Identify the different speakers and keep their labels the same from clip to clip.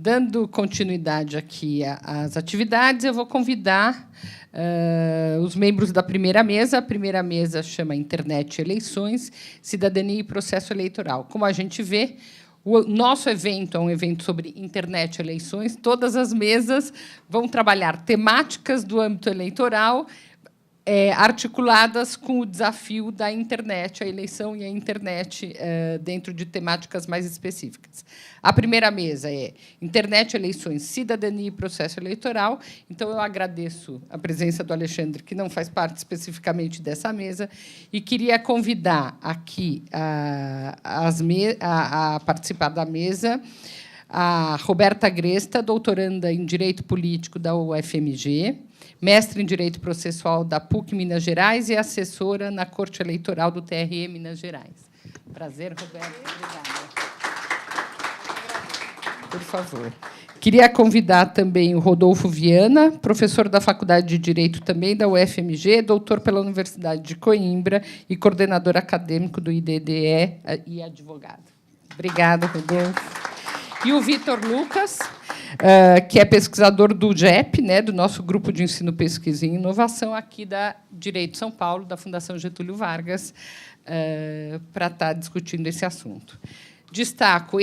Speaker 1: dando continuidade aqui às atividades, eu vou convidar os membros da primeira mesa. A primeira mesa chama Internet e Eleições, Cidadania e Processo Eleitoral. Como a gente vê, o nosso evento é um evento sobre internet e eleições. Todas as mesas vão trabalhar temáticas do âmbito eleitoral, articuladas com o desafio da internet, a eleição e a internet dentro de temáticas mais específicas. A primeira mesa é Internet, Eleições, Cidadania e Processo Eleitoral. Então, eu agradeço a presença do Alexandre, que não faz parte especificamente dessa mesa, e queria convidar aqui a participar da mesa a Roberta Gresta, doutoranda em Direito Político da UFMG, mestre em Direito Processual da PUC Minas Gerais e assessora na Corte Eleitoral do TRE Minas Gerais. Prazer, Roberta. Obrigada. Por favor. Queria convidar também o Rodolfo Viana, professor da Faculdade de Direito também da UFMG, doutor pela Universidade de Coimbra e coordenador acadêmico do IDDE e advogado. Obrigada, Rodolfo. E o Vitor Lucas, que é pesquisador do GEP, do nosso Grupo de Ensino, Pesquisa e Inovação, aqui da Direito São Paulo, da Fundação Getúlio Vargas, para estar discutindo esse assunto. Destaco,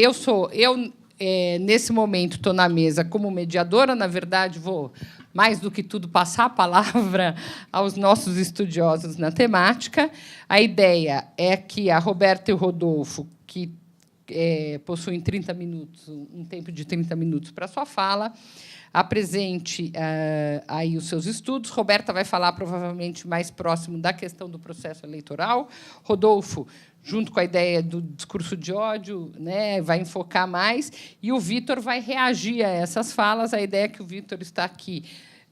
Speaker 1: nesse momento, estou na mesa como mediadora. Na verdade, vou, mais do que tudo, passar a palavra aos nossos estudiosos na temática. A ideia é que a Roberta e o Rodolfo, que possuem 30 minutos, um tempo de 30 minutos para a sua fala, apresente aí os seus estudos. Roberta vai falar, provavelmente, mais próximo da questão do processo eleitoral. Rodolfo, junto com a ideia do discurso de ódio, vai enfocar mais. E o Vitor vai reagir a essas falas. A ideia é que o Vitor está aqui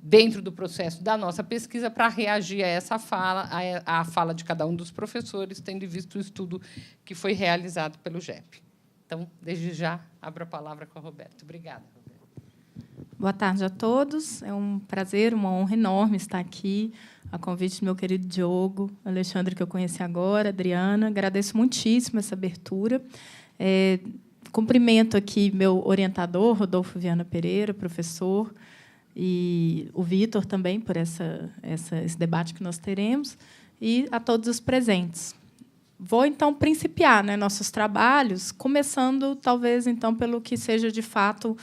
Speaker 1: dentro do processo da nossa pesquisa para reagir a essa fala, à fala de cada um dos professores, tendo visto o estudo que foi realizado pelo GEP. Então, desde já, abro a palavra com a Roberta. Obrigada, Roberta.
Speaker 2: Boa tarde a todos. É um prazer, uma honra enorme estar aqui, a convite do meu querido Diogo, Alexandre, que eu conheci agora, Adriana. Agradeço muitíssimo essa abertura. Cumprimento aqui meu orientador, Rodolfo Viana Pereira, professor, e o Vitor também, por esse debate que nós teremos, e a todos os presentes. Vou, então, principiar nossos trabalhos, começando, talvez, então, pelo que seja, de fato,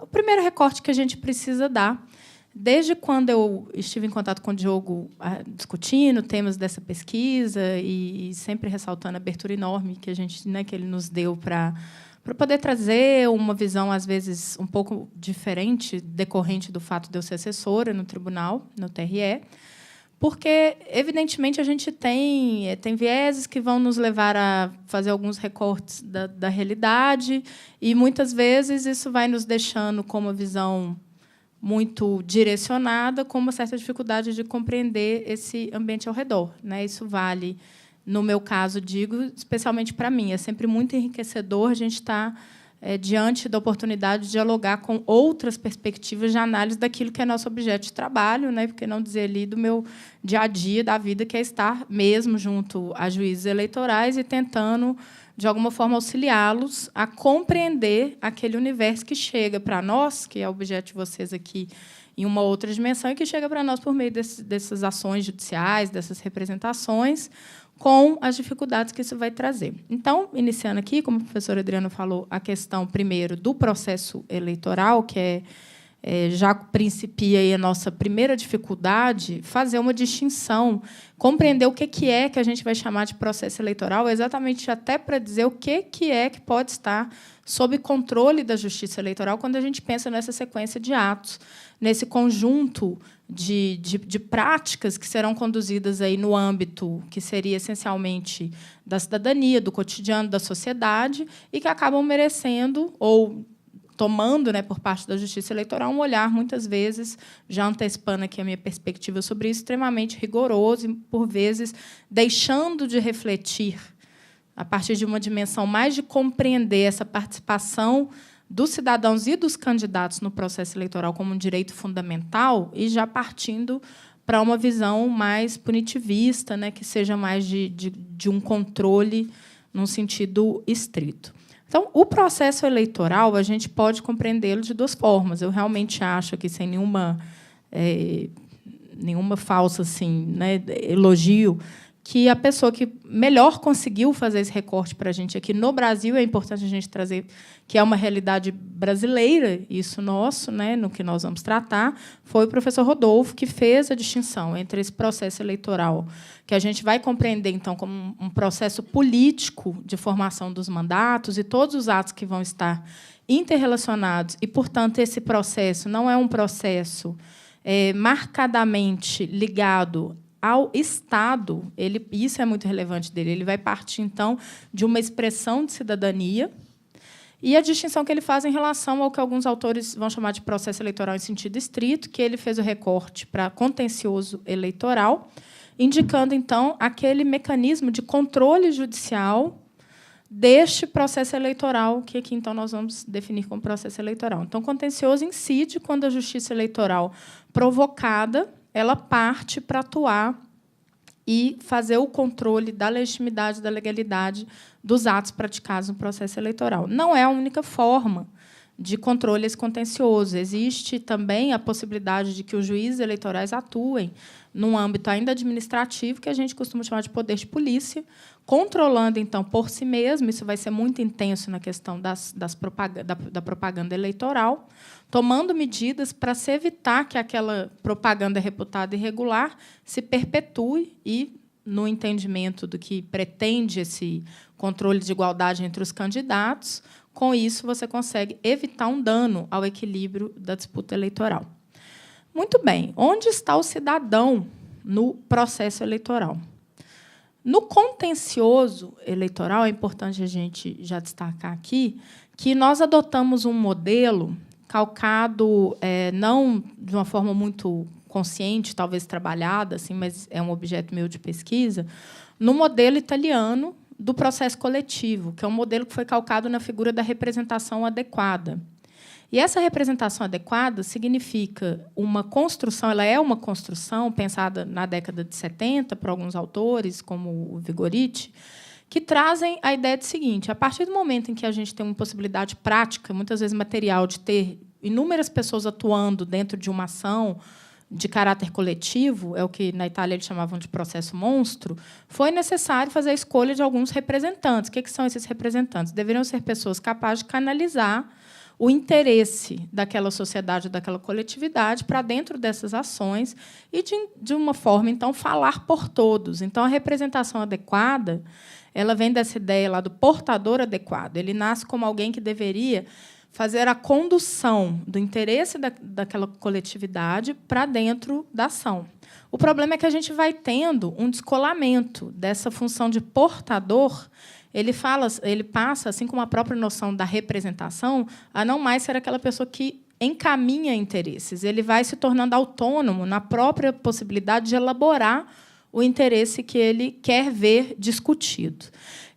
Speaker 2: o primeiro recorte que a gente precisa dar. Desde quando eu estive em contato com o Diogo, discutindo temas dessa pesquisa e sempre ressaltando a abertura enorme que que ele nos deu para poder trazer uma visão, às vezes, um pouco diferente, decorrente do fato de eu ser assessora no tribunal, no TRE, porque, evidentemente, a gente tem vieses que vão nos levar a fazer alguns recortes da realidade, e, muitas vezes, isso vai nos deixando com uma visão muito direcionada, com uma certa dificuldade de compreender esse ambiente ao redor. Isso vale, no meu caso, digo, especialmente para mim. É sempre muito enriquecedor a gente estar diante da oportunidade de dialogar com outras perspectivas de análise daquilo que é nosso objeto de trabalho, porque não dizer ali do meu dia a dia, da vida, que é estar mesmo junto a juízes eleitorais e tentando, de alguma forma, auxiliá-los a compreender aquele universo que chega para nós, que é o objeto de vocês aqui, em uma outra dimensão, e que chega para nós por meio dessas ações judiciais, dessas representações, com as dificuldades que isso vai trazer. Então, iniciando aqui, como a professora Adriana falou, a questão, primeiro, do processo eleitoral, que já principia aí a nossa primeira dificuldade, fazer uma distinção, compreender o que é que a gente vai chamar de processo eleitoral, exatamente até para dizer o que é que pode estar sob controle da Justiça Eleitoral quando a gente pensa nessa sequência de atos, nesse conjunto de práticas que serão conduzidas aí no âmbito que seria essencialmente da cidadania, do cotidiano da sociedade, e que acabam merecendo ou tomando, por parte da Justiça Eleitoral, um olhar, muitas vezes, já antecipando aqui a minha perspectiva sobre isso, extremamente rigoroso e, por vezes, deixando de refletir, a partir de uma dimensão mais de compreender essa participação dos cidadãos e dos candidatos no processo eleitoral como um direito fundamental, e já partindo para uma visão mais punitivista, que seja mais de um controle num sentido estrito. Então, o processo eleitoral, a gente pode compreendê-lo de duas formas. Eu realmente acho que, sem nenhuma falsa assim, né, elogio, que a pessoa que melhor conseguiu fazer esse recorte para a gente aqui no Brasil, é importante a gente trazer que é uma realidade brasileira, isso nosso, né, no que nós vamos tratar, foi o professor Rodolfo, que fez a distinção entre esse processo eleitoral, que a gente vai compreender, então, como um processo político de formação dos mandatos e todos os atos que vão estar interrelacionados, e, portanto, esse processo não é um processo marcadamente ligado ao Estado, isso é muito relevante dele. Ele vai partir, então, de uma expressão de cidadania e a distinção que ele faz em relação ao que alguns autores vão chamar de processo eleitoral em sentido estrito, que ele fez o recorte para contencioso eleitoral, indicando, então, aquele mecanismo de controle judicial deste processo eleitoral, que aqui, então, nós vamos definir como processo eleitoral. Então, contencioso incide quando a justiça eleitoral provocada ela parte para atuar e fazer o controle da legitimidade, da legalidade dos atos praticados no processo eleitoral. Não é a única forma de controle esse contencioso. Existe também a possibilidade de que os juízes eleitorais atuem num âmbito ainda administrativo, que a gente costuma chamar de poder de polícia, controlando, então, por si mesmo, isso vai ser muito intenso na questão da propaganda eleitoral, tomando medidas para se evitar que aquela propaganda reputada irregular se perpetue e, no entendimento do que pretende esse controle de igualdade entre os candidatos, com isso você consegue evitar um dano ao equilíbrio da disputa eleitoral. Muito bem, onde está o cidadão no processo eleitoral? No contencioso eleitoral, é importante a gente já destacar aqui que nós adotamos um modelo calcado, não de uma forma muito consciente, talvez trabalhada, assim, mas é um objeto meu de pesquisa, no modelo italiano do processo coletivo, que é um modelo que foi calcado na figura da representação adequada. E essa representação adequada significa uma construção, ela é uma construção pensada na década de 70 por alguns autores, como o Vigoriti, que trazem a ideia do seguinte: a partir do momento em que a gente tem uma possibilidade prática, muitas vezes material, de ter inúmeras pessoas atuando dentro de uma ação de caráter coletivo, é o que na Itália eles chamavam de processo monstro, foi necessário fazer a escolha de alguns representantes. O que são esses representantes? Deveriam ser pessoas capazes de canalizar o interesse daquela sociedade, daquela coletividade, para dentro dessas ações e, de uma forma, então, falar por todos. Então, a representação adequada ela vem dessa ideia lá do portador adequado. Ele nasce como alguém que deveria fazer a condução do interesse daquela coletividade para dentro da ação. O problema é que a gente vai tendo um descolamento dessa função de portador. Ele passa, assim como a própria noção da representação, a não mais ser aquela pessoa que encaminha interesses. Ele vai se tornando autônomo na própria possibilidade de elaborar o interesse que ele quer ver discutido.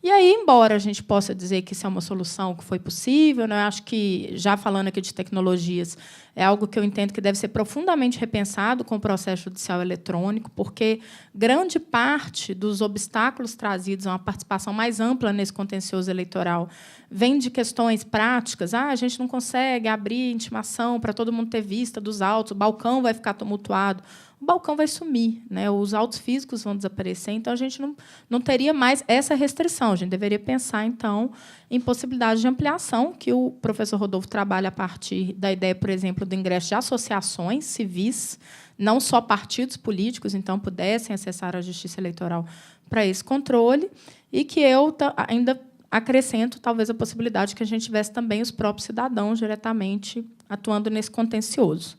Speaker 2: E aí, embora a gente possa dizer que isso é uma solução que foi possível, né, eu acho que, já falando aqui de tecnologias, é algo que eu entendo que deve ser profundamente repensado com o processo judicial eletrônico, porque grande parte dos obstáculos trazidos a uma participação mais ampla nesse contencioso eleitoral vem de questões práticas. A gente não consegue abrir intimação para todo mundo ter vista dos autos, o balcão vai ficar tumultuado. O balcão vai sumir, né? Os autos físicos vão desaparecer, então a gente não teria mais essa restrição. A gente deveria pensar, então, em possibilidades de ampliação, que o professor Rodolfo trabalha a partir da ideia, por exemplo, do ingresso de associações civis, não só partidos políticos, então, pudessem acessar a justiça eleitoral para esse controle, e que eu ainda acrescento, talvez, a possibilidade que a gente tivesse também os próprios cidadãos diretamente atuando nesse contencioso.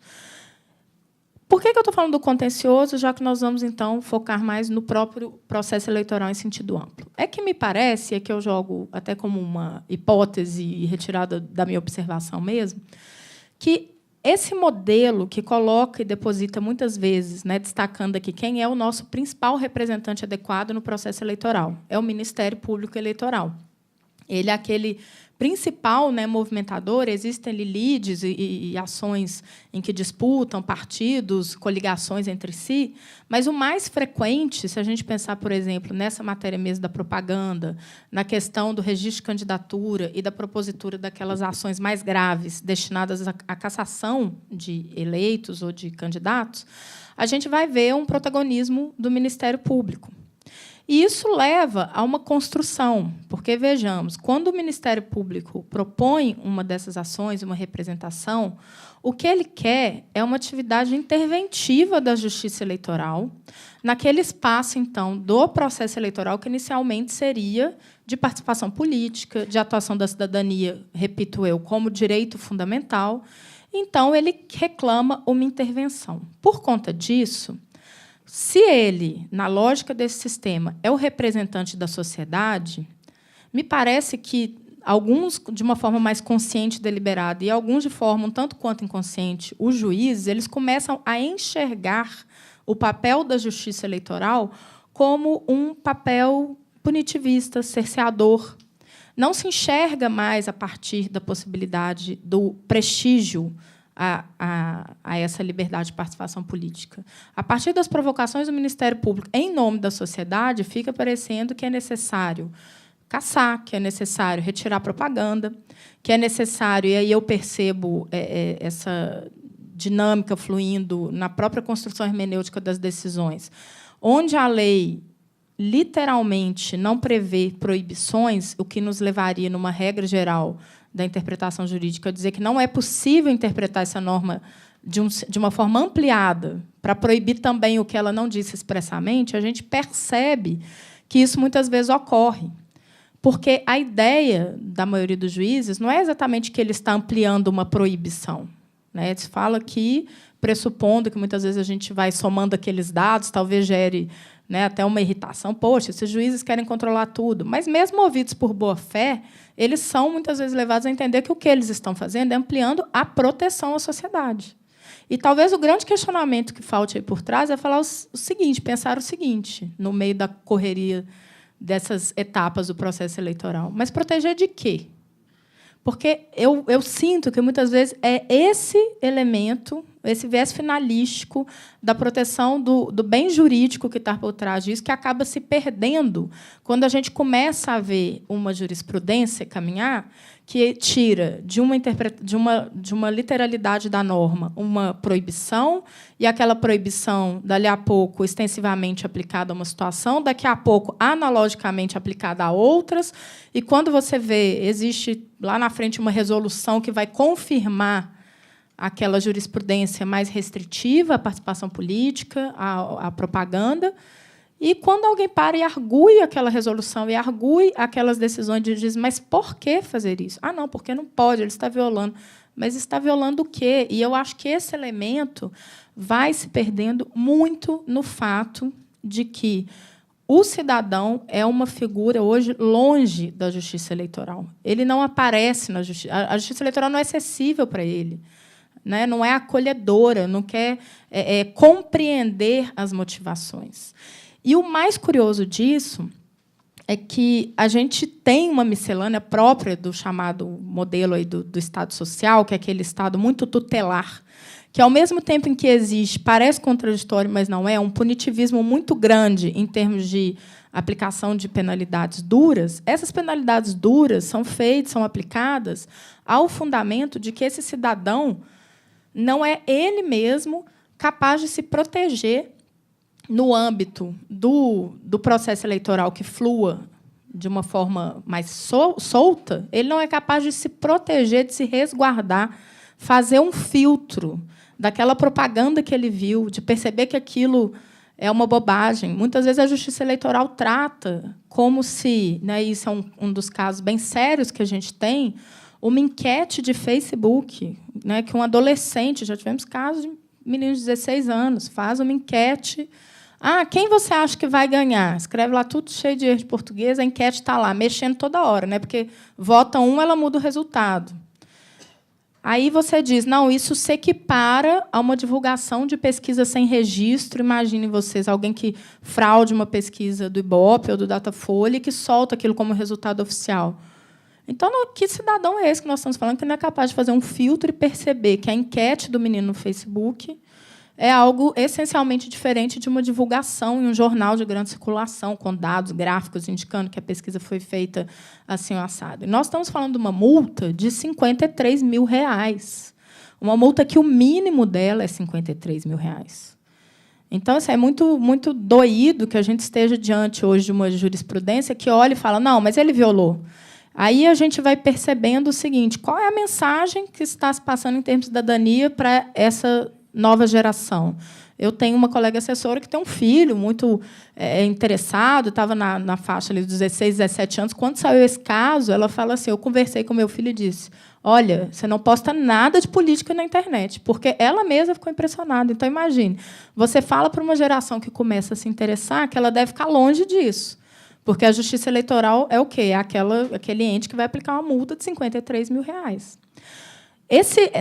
Speaker 2: Por que eu estou falando do contencioso, já que nós vamos, então, focar mais no próprio processo eleitoral em sentido amplo? É que me parece, é que eu jogo até como uma hipótese retirada da minha observação mesmo, que esse modelo que coloca e deposita muitas vezes, né, destacando aqui quem é o nosso principal representante adequado no processo eleitoral, é o Ministério Público Eleitoral. Ele é aquele principal, né, movimentador. Existem ali leads e ações em que disputam partidos, coligações entre si, mas o mais frequente, se a gente pensar, por exemplo, nessa matéria mesmo da propaganda, na questão do registro de candidatura e da propositura daquelas ações mais graves destinadas à cassação de eleitos ou de candidatos, a gente vai ver um protagonismo do Ministério Público. E isso leva a uma construção, porque, vejamos, quando o Ministério Público propõe uma dessas ações, uma representação, o que ele quer é uma atividade interventiva da Justiça Eleitoral naquele espaço, então, do processo eleitoral, que inicialmente seria de participação política, de atuação da cidadania, repito eu, como direito fundamental. Então, ele reclama uma intervenção. Por conta disso, se ele, na lógica desse sistema, é o representante da sociedade, me parece que alguns, de uma forma mais consciente e deliberada, e alguns de forma um tanto quanto inconsciente, os juízes, eles começam a enxergar o papel da justiça eleitoral como um papel punitivista, cerceador. Não se enxerga mais a partir da possibilidade do prestígio a essa liberdade de participação política. A partir das provocações do Ministério Público em nome da sociedade, fica parecendo que é necessário caçar, que é necessário retirar propaganda, que é necessário, e aí eu percebo essa dinâmica fluindo na própria construção hermenêutica das decisões, onde a lei literalmente não prevê proibições, o que nos levaria, numa regra geral da interpretação jurídica, a dizer que não é possível interpretar essa norma de uma forma ampliada para proibir também o que ela não disse expressamente, a gente percebe que isso muitas vezes ocorre. Porque a ideia da maioria dos juízes não é exatamente que ele está ampliando uma proibição, né? Ele fala que, pressupondo que muitas vezes a gente vai somando aqueles dados, talvez gere, né, até uma irritação. Poxa, esses juízes querem controlar tudo. Mas, mesmo movidos por boa-fé, eles são, muitas vezes, levados a entender que o que eles estão fazendo é ampliando a proteção à sociedade. E, talvez, o grande questionamento que falte aí por trás é falar o seguinte, pensar o seguinte, no meio da correria dessas etapas do processo eleitoral. Mas proteger de quê? Porque eu sinto que, muitas vezes, é esse elemento, esse viés finalístico da proteção do bem jurídico que está por trás disso, que acaba se perdendo quando a gente começa a ver uma jurisprudência caminhar que tira de uma literalidade da norma uma proibição, e aquela proibição, dali a pouco, extensivamente aplicada a uma situação, daqui a pouco, analogicamente aplicada a outras, e, quando você vê, existe lá na frente uma resolução que vai confirmar aquela jurisprudência mais restritiva à participação política, à propaganda. E, quando alguém para e argui aquela resolução e argui aquelas decisões, diz, mas por que fazer isso? Ah, não, porque não pode, ele está violando. Mas está violando o quê? E eu acho que esse elemento vai se perdendo muito no fato de que o cidadão é uma figura, hoje, longe da justiça eleitoral. Ele não aparece na justiça. A justiça eleitoral não é acessível para ele, né? Não é acolhedora, não quer compreender as motivações. E o mais curioso disso é que a gente tem uma miscelânea própria do chamado modelo aí do Estado social, que é aquele Estado muito tutelar, que, ao mesmo tempo em que existe, parece contraditório, mas não é, um punitivismo muito grande em termos de aplicação de penalidades duras. Essas penalidades duras são feitas, são aplicadas ao fundamento de que esse cidadão não é ele mesmo capaz de se proteger no âmbito do processo eleitoral que flua de uma forma mais solta. Ele não é capaz de se proteger, de se resguardar, fazer um filtro daquela propaganda que ele viu, de perceber que aquilo é uma bobagem. Muitas vezes a justiça eleitoral trata como se, né, isso é um dos casos bem sérios que a gente tem, uma enquete de Facebook, né, que um adolescente, já tivemos casos de meninos de 16 anos, faz uma enquete. Ah, quem você acha que vai ganhar? Escreve lá tudo cheio de erro de português, a enquete está lá, mexendo toda hora, né, porque vota um, ela muda o resultado. Aí você diz, não, isso se equipara a uma divulgação de pesquisa sem registro. Imaginem vocês, alguém que fraude uma pesquisa do Ibope ou do Datafolha e que solta aquilo como resultado oficial. Então, que cidadão é esse que nós estamos falando que não é capaz de fazer um filtro e perceber que a enquete do menino no Facebook é algo essencialmente diferente de uma divulgação em um jornal de grande circulação, com dados gráficos indicando que a pesquisa foi feita assim, assado. E nós estamos falando de uma multa de R$53 mil. Uma multa que o mínimo dela é R$53 mil. Então, é muito, muito doído que a gente esteja diante hoje de uma jurisprudência que olha e fala, não, mas ele violou. Aí a gente vai percebendo o seguinte, qual é a mensagem que está se passando em termos de cidadania para essa nova geração? Eu tenho uma colega assessora que tem um filho muito interessado, estava na faixa ali dos 16, 17 anos. Quando saiu esse caso, ela fala assim, eu conversei com meu filho e disse, olha, você não posta nada de política na internet, porque ela mesma ficou impressionada. Então, imagine, você fala para uma geração que começa a se interessar que ela deve ficar longe disso, porque a justiça eleitoral é o quê? É aquele ente que vai aplicar uma multa de R$53 mil.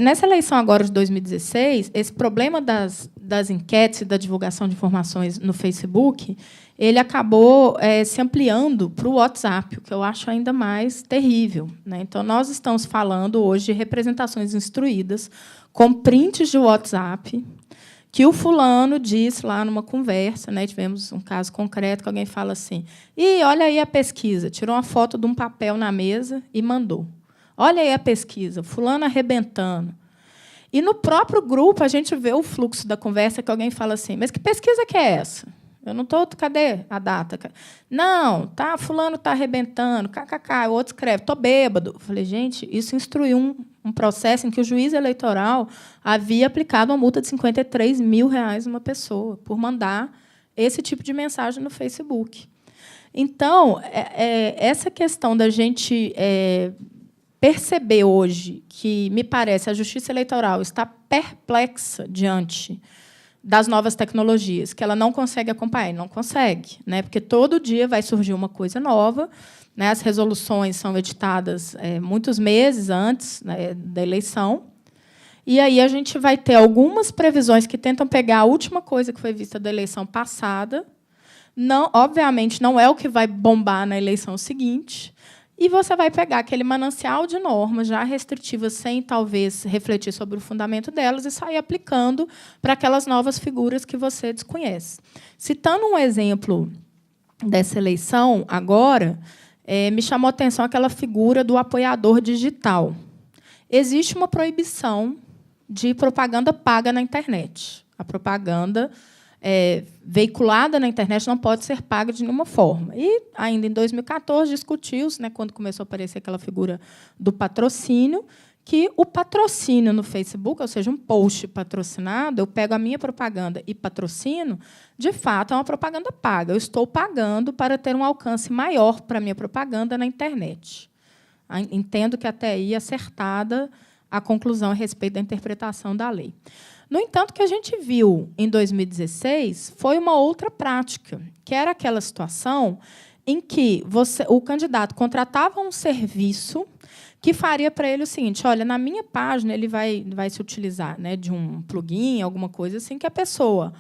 Speaker 2: Nessa eleição agora de 2016, esse problema das enquetes e da divulgação de informações no Facebook, ele acabou se ampliando para o WhatsApp, o que eu acho ainda mais terrível, né? Então, nós estamos falando hoje de representações instruídas com prints de WhatsApp, que o fulano disse lá numa conversa, né? Tivemos um caso concreto que alguém fala assim, olha aí a pesquisa, tirou uma foto de um papel na mesa e mandou. Olha aí a pesquisa, fulano arrebentando. E, no próprio grupo, a gente vê o fluxo da conversa que alguém fala assim, mas que pesquisa que é essa? Eu não estou... Cadê a data? Não, fulano está arrebentando, kkk. O outro escreve, estou bêbado. Eu falei, gente, isso instruiu um processo em que o juiz eleitoral havia aplicado uma multa de R$53 mil numa pessoa por mandar esse tipo de mensagem no Facebook. Então, essa questão da gente perceber hoje que, me parece, a Justiça Eleitoral está perplexa diante das novas tecnologias, que ela não consegue acompanhar. Não consegue, né? Porque todo dia vai surgir uma coisa nova, né? As resoluções são editadas muitos meses antes, né, da eleição, e aí a gente vai ter algumas previsões que tentam pegar a última coisa que foi vista da eleição passada. Não, obviamente, não é o que vai bombar na eleição seguinte, e você vai pegar aquele manancial de normas já restritivas, sem, talvez, refletir sobre o fundamento delas, e sair aplicando para aquelas novas figuras que você desconhece. Citando um exemplo dessa eleição, agora, me chamou a atenção aquela figura do apoiador digital. Existe uma proibição de propaganda paga na internet. A propaganda veiculada na internet não pode ser paga de nenhuma forma. E, ainda em 2014, discutiu-se, né, quando começou a aparecer aquela figura do patrocínio, que o patrocínio no Facebook, ou seja, um post patrocinado, eu pego a minha propaganda e patrocino, de fato, é uma propaganda paga. Eu estou pagando para ter um alcance maior para a minha propaganda na internet. Entendo que até aí acertada a conclusão a respeito da interpretação da lei. No entanto, o que a gente viu em 2016 foi uma outra prática, que era aquela situação em que o candidato contratava um serviço que faria para ele o seguinte, olha, na minha página ele vai se utilizar, né, de um plugin, alguma coisa assim, que a pessoa,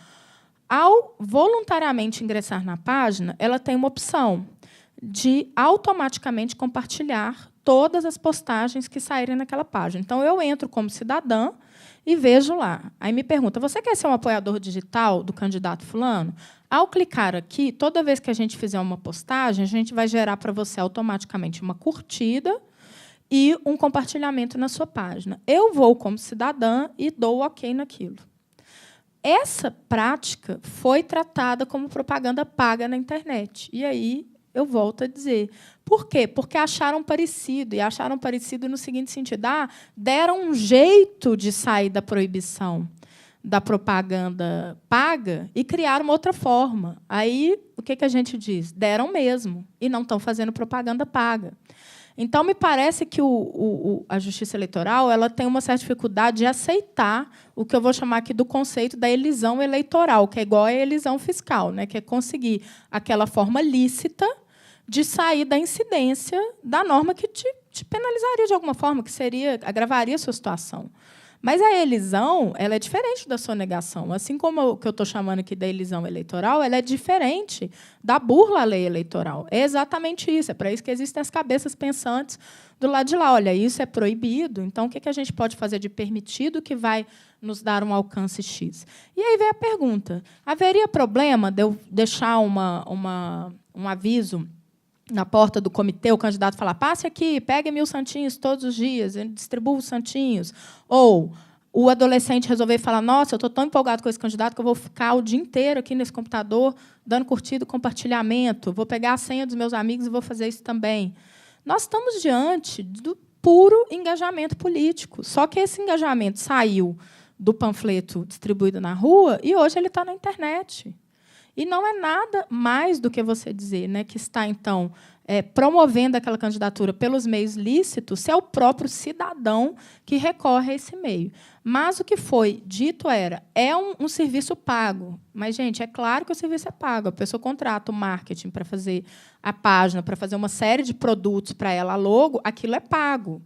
Speaker 2: ao voluntariamente ingressar na página, ela tem uma opção de automaticamente compartilhar todas as postagens que saírem naquela página. Então, eu entro como cidadã e vejo lá. Aí me pergunta, você quer ser um apoiador digital do candidato fulano? Ao clicar aqui, toda vez que a gente fizer uma postagem, a gente vai gerar para você automaticamente uma curtida e um compartilhamento na sua página. Eu vou, como cidadã, e dou OK naquilo. Essa prática foi tratada como propaganda paga na internet. E aí eu volto a dizer. Por quê? Porque acharam parecido, e acharam parecido no seguinte sentido, deram um jeito de sair da proibição da propaganda paga e criaram uma outra forma. Aí, o que a gente diz? Deram mesmo, e não estão fazendo propaganda paga. Então, me parece que a Justiça Eleitoral ela tem uma certa dificuldade de aceitar o que eu vou chamar aqui do conceito da elisão eleitoral, que é igual à elisão fiscal, né? Que é conseguir aquela forma lícita de sair da incidência da norma que te penalizaria de alguma forma, que agravaria a sua situação. Mas a elisão, ela é diferente da sonegação. Assim como o que eu estou chamando aqui da elisão eleitoral, ela é diferente da burla à lei eleitoral. É exatamente isso. É para isso que existem as cabeças pensantes do lado de lá. Olha, isso é proibido, então o que a gente pode fazer de permitido que vai nos dar um alcance X? E aí vem a pergunta: haveria problema de eu deixar um aviso na porta do comitê, o candidato falar: passe aqui, pegue 1000 santinhos todos os dias, distribua os santinhos? Ou o adolescente resolver falar: nossa, eu estou tão empolgado com esse candidato que eu vou ficar o dia inteiro aqui nesse computador dando curtido, compartilhamento, vou pegar a senha dos meus amigos e vou fazer isso também. Nós estamos diante do puro engajamento político. Só que esse engajamento saiu do panfleto distribuído na rua e hoje ele está na internet. E não é nada mais do que você dizer, né, que está, então, promovendo aquela candidatura pelos meios lícitos, se é o próprio cidadão que recorre a esse meio. Mas o que foi dito é um serviço pago. Mas, gente, é claro que o serviço é pago. A pessoa contrata o marketing para fazer a página, para fazer uma série de produtos para ela, a logo, aquilo é pago.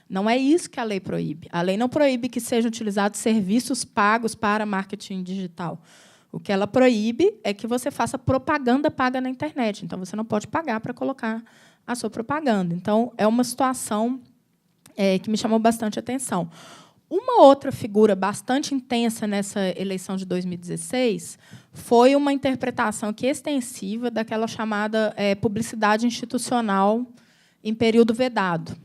Speaker 2: Não é isso que a lei proíbe. A lei não proíbe que sejam utilizados serviços pagos para marketing digital. O que ela proíbe é que você faça propaganda paga na internet. Então, você não pode pagar para colocar a sua propaganda. Então, é uma situação que me chamou bastante atenção. Uma outra figura bastante intensa nessa eleição de 2016 foi uma interpretação extensiva daquela chamada publicidade institucional em período vedado.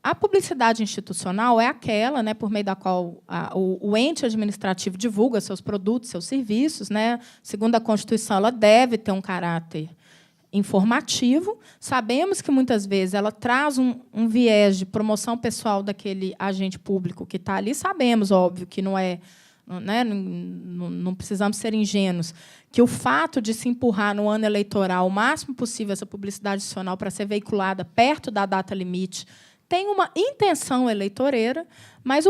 Speaker 2: A publicidade institucional é aquela, né, por meio da qual o ente administrativo divulga seus produtos, seus serviços, né? Segundo a Constituição, ela deve ter um caráter informativo. Sabemos que, muitas vezes, ela traz um viés de promoção pessoal daquele agente público que está ali. Sabemos, óbvio, que não é... Né, não precisamos ser ingênuos, que o fato de se empurrar no ano eleitoral o máximo possível essa publicidade institucional para ser veiculada perto da data limite tem uma intenção eleitoral, mas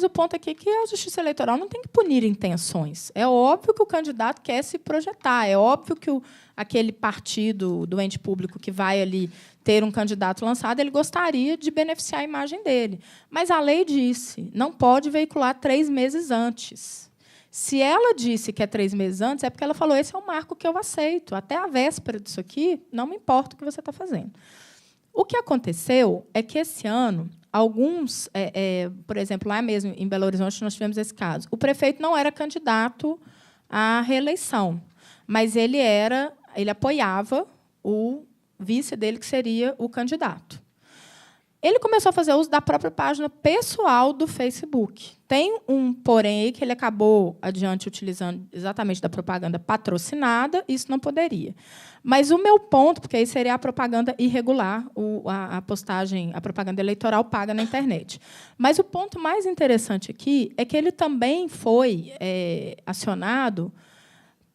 Speaker 2: o ponto aqui é que a Justiça Eleitoral não tem que punir intenções. É óbvio que o candidato quer se projetar, é óbvio que aquele partido do ente público que vai ali ter um candidato lançado, ele gostaria de beneficiar a imagem dele. Mas a lei disse, não pode veicular 3 meses antes. Se ela disse que é 3 meses antes, é porque ela falou: esse é o marco que eu aceito. Até a véspera disso aqui, não me importa o que você está fazendo. O que aconteceu é que, esse ano, alguns... por exemplo, lá mesmo, em Belo Horizonte, nós tivemos esse caso. O prefeito não era candidato à reeleição, mas ele apoiava o vice dele, que seria o candidato. Ele começou a fazer uso da própria página pessoal do Facebook. Tem um porém aí que ele acabou adiante utilizando exatamente da propaganda patrocinada, isso não poderia. Mas o meu ponto, porque aí seria a propaganda irregular, a postagem, a propaganda eleitoral paga na internet. Mas o ponto mais interessante aqui é que ele também foi acionado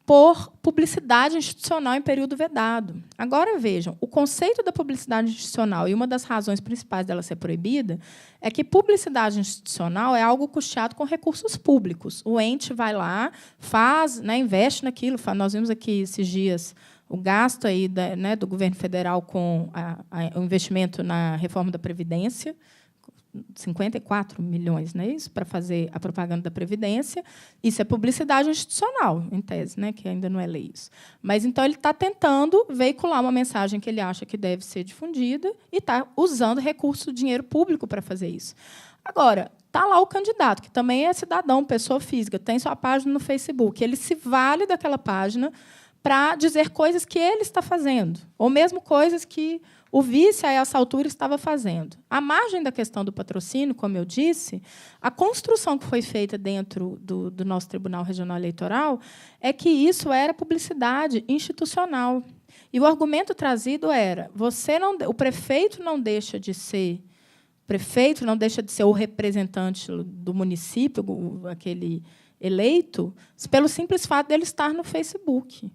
Speaker 2: por publicidade institucional em período vedado. Agora, vejam, o conceito da publicidade institucional, e uma das razões principais dela ser proibida, é que publicidade institucional é algo custeado com recursos públicos. O ente vai lá, faz, né, investe naquilo. Nós vimos aqui esses dias o gasto aí do governo federal com o investimento na reforma da Previdência, 54 milhões, não é isso? Para fazer a propaganda da Previdência. Isso é publicidade institucional, em tese, né? Que ainda não é lei isso. Mas, então, ele está tentando veicular uma mensagem que ele acha que deve ser difundida e está usando recurso, dinheiro público para fazer isso. Agora, está lá o candidato, que também é cidadão, pessoa física, tem sua página no Facebook. Ele se vale daquela página para dizer coisas que ele está fazendo, ou mesmo coisas que o vice, a essa altura, estava fazendo. À margem da questão do patrocínio, como eu disse, a construção que foi feita dentro do nosso Tribunal Regional Eleitoral é que isso era publicidade institucional. E o argumento trazido era: o prefeito não deixa de ser o representante do município, aquele eleito, pelo simples fato dele estar no Facebook.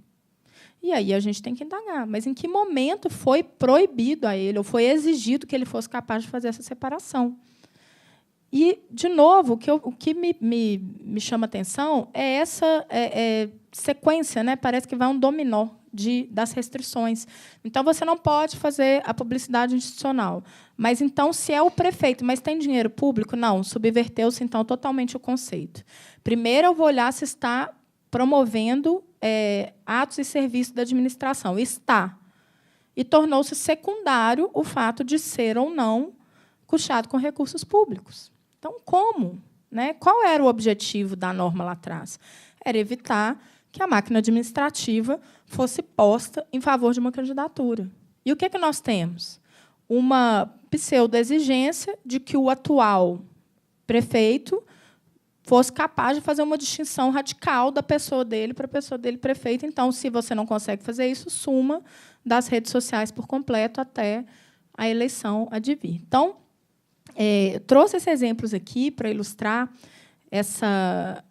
Speaker 2: E aí a gente tem que indagar. Mas em que momento foi proibido a ele, ou foi exigido que ele fosse capaz de fazer essa separação? E, de novo, o que me chama a atenção é sequência, né? Parece que vai um dominó das restrições. Então, você não pode fazer a publicidade institucional. Mas, então, se é o prefeito, mas tem dinheiro público? Não, subverteu-se, então, totalmente o conceito. Primeiro, eu vou olhar se está promovendo atos e serviços da administração. Está. E tornou-se secundário o fato de ser ou não custeado com recursos públicos. Então, como? Né? Qual era o objetivo da norma lá atrás? Era evitar que a máquina administrativa fosse posta em favor de uma candidatura. E o que é que nós temos? Uma pseudo-exigência de que o atual prefeito fosse capaz de fazer uma distinção radical da pessoa dele para a pessoa dele prefeito. Então, se você não consegue fazer isso, suma das redes sociais por completo até a eleição advir. Então, eu trouxe esses exemplos aqui para ilustrar essa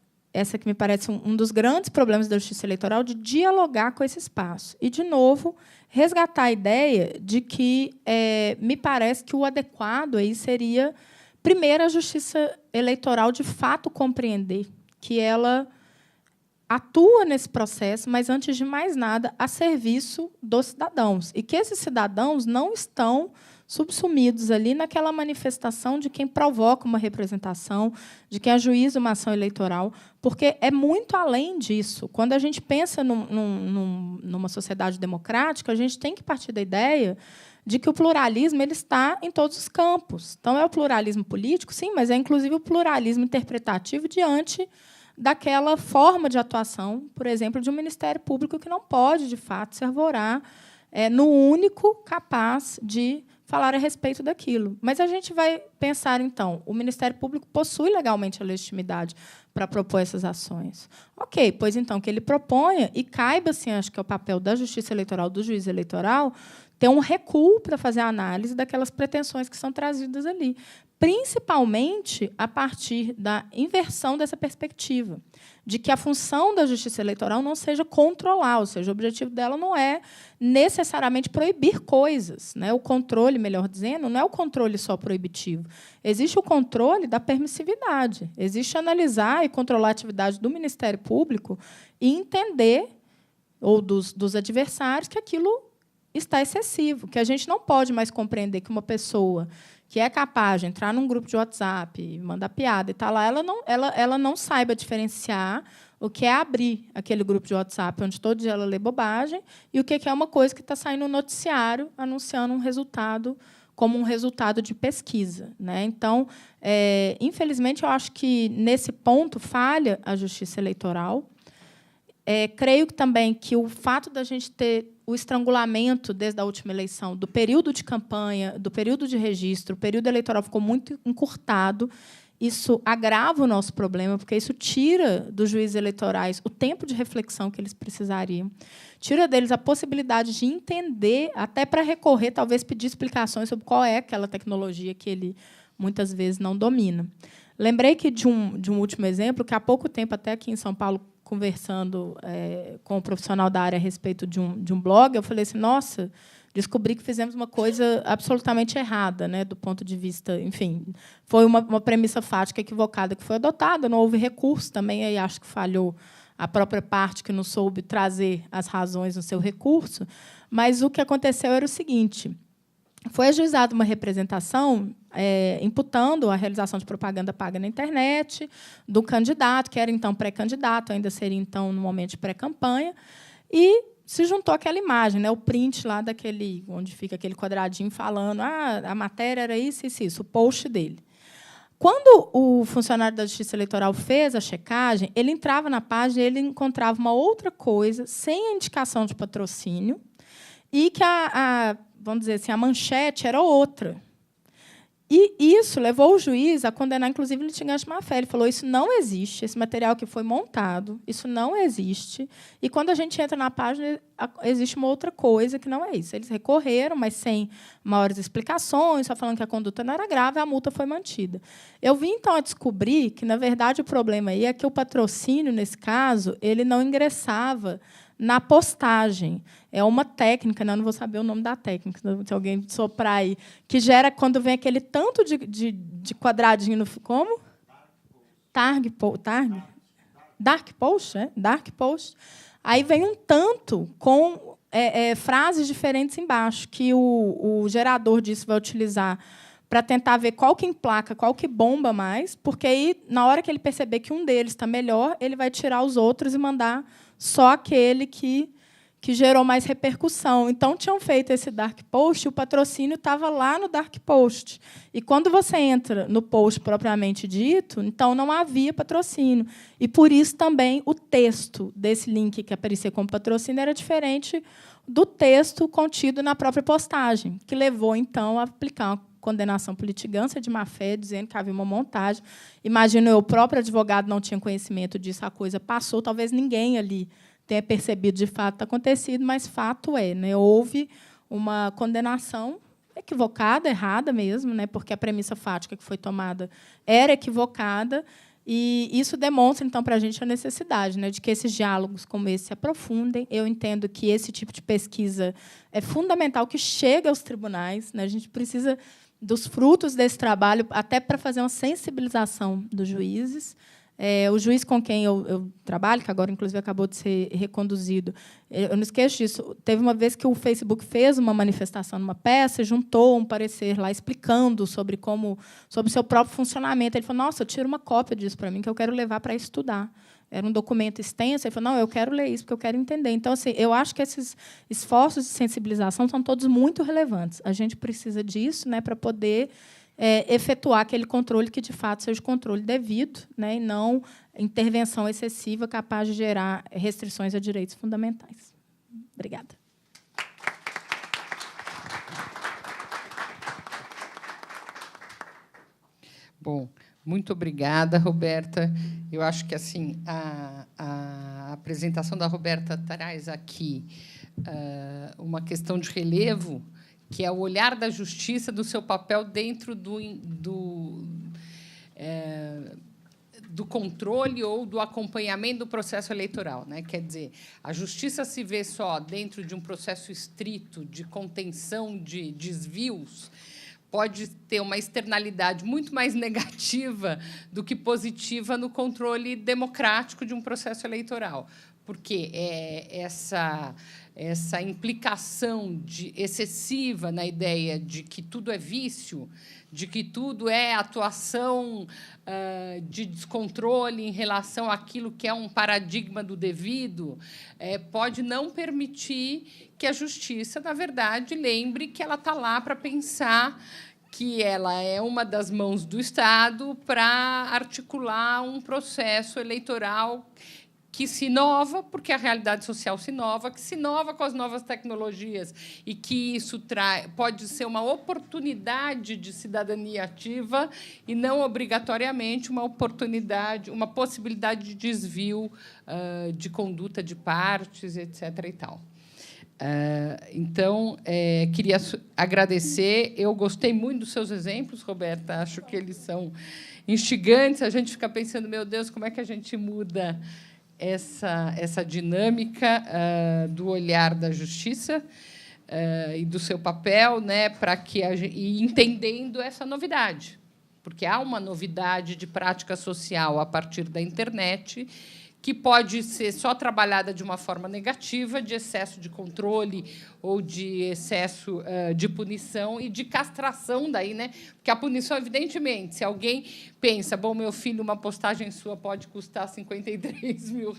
Speaker 2: que me parece um dos grandes problemas da justiça eleitoral, de dialogar com esse espaço. E, de novo, resgatar a ideia de que me parece que o adequado aí seria, primeiro, a justiça eleitoral, de fato, compreender que ela atua nesse processo, mas, antes de mais nada, a serviço dos cidadãos. E que esses cidadãos não estão subsumidos ali naquela manifestação de quem provoca uma representação, de quem ajuiza uma ação eleitoral, porque é muito além disso. Quando a gente pensa numa sociedade democrática, a gente tem que partir da ideia de que o pluralismo ele está em todos os campos. Então, é o pluralismo político, sim, mas é, inclusive, o pluralismo interpretativo diante daquela forma de atuação, por exemplo, de um Ministério Público que não pode, de fato, se arvorar no único capaz de falar a respeito daquilo. Mas a gente vai pensar, então, o Ministério Público possui legalmente a legitimidade para propor essas ações. Ok, pois, então, que ele proponha, e caiba, assim, acho que é o papel da Justiça Eleitoral, do juiz eleitoral, ter um recuo para fazer a análise daquelas pretensões que são trazidas ali, principalmente a partir da inversão dessa perspectiva, de que a função da justiça eleitoral não seja controlar, ou seja, o objetivo dela não é necessariamente proibir coisas, né? O controle, melhor dizendo, não é o controle só proibitivo. Existe o controle da permissividade, existe analisar e controlar a atividade do Ministério Público e entender, ou dos adversários, que aquilo está excessivo, que a gente não pode mais compreender que uma pessoa que é capaz de entrar num grupo de WhatsApp, mandar piada e tal, ela não saiba diferenciar o que é abrir aquele grupo de WhatsApp, onde todo dia ela lê bobagem, e o que é uma coisa que está saindo no noticiário anunciando um resultado como um resultado de pesquisa, né? Então, infelizmente, eu acho que, nesse ponto, falha a justiça eleitoral. Creio também que o fato da gente ter o estrangulamento, desde a última eleição, do período de campanha, do período de registro, o período eleitoral ficou muito encurtado. Isso agrava o nosso problema, porque isso tira dos juízes eleitorais o tempo de reflexão que eles precisariam, tira deles a possibilidade de entender, até para recorrer, talvez pedir explicações sobre qual é aquela tecnologia que ele, muitas vezes, não domina. Lembrei que de um último exemplo, que há pouco tempo, até aqui em São Paulo, conversando com um profissional da área a respeito de um blog, eu falei assim, nossa, descobri que fizemos uma coisa absolutamente errada, né, do ponto de vista, enfim, foi uma premissa fática equivocada que foi adotada, não houve recurso também, aí acho que falhou a própria parte que não soube trazer as razões no seu recurso, mas o que aconteceu era o seguinte: foi ajuizada uma representação imputando a realização de propaganda paga na internet do candidato, que era, então, pré-candidato, ainda seria, então, no momento de pré-campanha, e se juntou aquela imagem, né, o print lá daquele, onde fica aquele quadradinho falando a matéria era isso, isso, isso, o post dele. Quando o funcionário da Justiça Eleitoral fez a checagem, ele entrava na página e ele encontrava uma outra coisa, sem a indicação de patrocínio, e que vamos dizer assim, a manchete era outra. E isso levou o juiz a condenar, inclusive, o litigante de má-fé. Ele falou, isso não existe, esse material que foi montado, isso não existe. E, quando a gente entra na página, existe uma outra coisa que não é isso. Eles recorreram, mas sem maiores explicações, só falando que a conduta não era grave, a multa foi mantida. Eu vim, então, a descobrir que, na verdade, o problema aí é que o patrocínio, nesse caso, ele não ingressava na postagem. É uma técnica, né? Eu não vou saber o nome da técnica, se alguém soprar aí, que gera, quando vem aquele tanto de quadradinho no... Como? Targ? Dark Post, né? Dark Post. Aí vem um tanto com frases diferentes embaixo, que o gerador disso vai utilizar para tentar ver qual que emplaca, qual que bomba mais, porque aí, na hora que ele perceber que um deles está melhor, ele vai tirar os outros e mandar só aquele que gerou mais repercussão. Então, tinham feito esse Dark Post, e o patrocínio estava lá no Dark Post. E, quando você entra no post propriamente dito, então não havia patrocínio. E, por isso, também, o texto desse link que aparecia como patrocínio era diferente do texto contido na própria postagem, que levou, então, a aplicar uma condenação por litigância de má-fé, dizendo que havia uma montagem. Imagino eu, o próprio advogado não tinha conhecimento disso, a coisa passou, talvez ninguém ali tenha percebido de fato está acontecido, mas fato é, né? Houve uma condenação equivocada, errada mesmo, né? Porque a premissa fática que foi tomada era equivocada, e isso demonstra, então, para a gente a necessidade, né, de que esses diálogos como esse se aprofundem. Eu entendo que esse tipo de pesquisa é fundamental, que chegue aos tribunais, né? A gente precisa dos frutos desse trabalho até para fazer uma sensibilização dos juízes. O juiz com quem eu trabalho, que agora, inclusive, acabou de ser reconduzido, eu não esqueço disso. Teve uma vez que o Facebook fez uma manifestação numa peça, juntou um parecer lá explicando sobre o seu próprio funcionamento. Ele falou: nossa, tira uma cópia disso para mim, que eu quero levar para estudar. Era um documento extenso. Ele falou: não, eu quero ler isso, porque eu quero entender. Então, assim, eu acho que esses esforços de sensibilização são todos muito relevantes. A gente precisa disso, né, para poder efetuar aquele controle que, de fato, seja controle devido, né, e não intervenção excessiva capaz de gerar restrições a direitos fundamentais. Obrigada.
Speaker 1: Bom, muito obrigada, Roberta. Eu acho que assim a apresentação da Roberta traz aqui uma questão de relevo, que é o olhar da justiça do seu papel dentro do controle ou do acompanhamento do processo eleitoral, né? Quer dizer, a justiça se vê só dentro de um processo estrito de contenção de desvios, pode ter uma externalidade muito mais negativa do que positiva no controle democrático de um processo eleitoral, porque essa implicação excessiva na ideia de que tudo é vício, de que tudo é atuação de descontrole em relação àquilo que é um paradigma do devido, pode não permitir que a justiça, na verdade, lembre que ela está lá para pensar que ela é uma das mãos do Estado para articular um processo eleitoral que se inova, porque a realidade social se inova, que se inova com as novas tecnologias, e que isso pode ser uma oportunidade de cidadania ativa e não obrigatoriamente uma oportunidade, uma possibilidade de desvio de conduta de partes, etc. e tal. Então, queria agradecer. Eu gostei muito dos seus exemplos, Roberta. Acho que eles são instigantes. A gente fica pensando, meu Deus, como é que a gente muda essa dinâmica do olhar da justiça e do seu papel, né, para que e entendendo essa novidade, porque há uma novidade de prática social a partir da internet, que pode ser só trabalhada de uma forma negativa, de excesso de controle ou de excesso de punição e de castração daí, né? Porque a punição, evidentemente, se alguém pensa, bom, meu filho, uma postagem sua pode custar R$53 mil,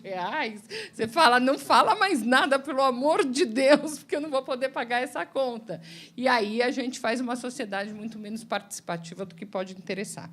Speaker 1: você fala, não fala mais nada, pelo amor de Deus, porque eu não vou poder pagar essa conta. E aí a gente faz uma sociedade muito menos participativa do que pode interessar.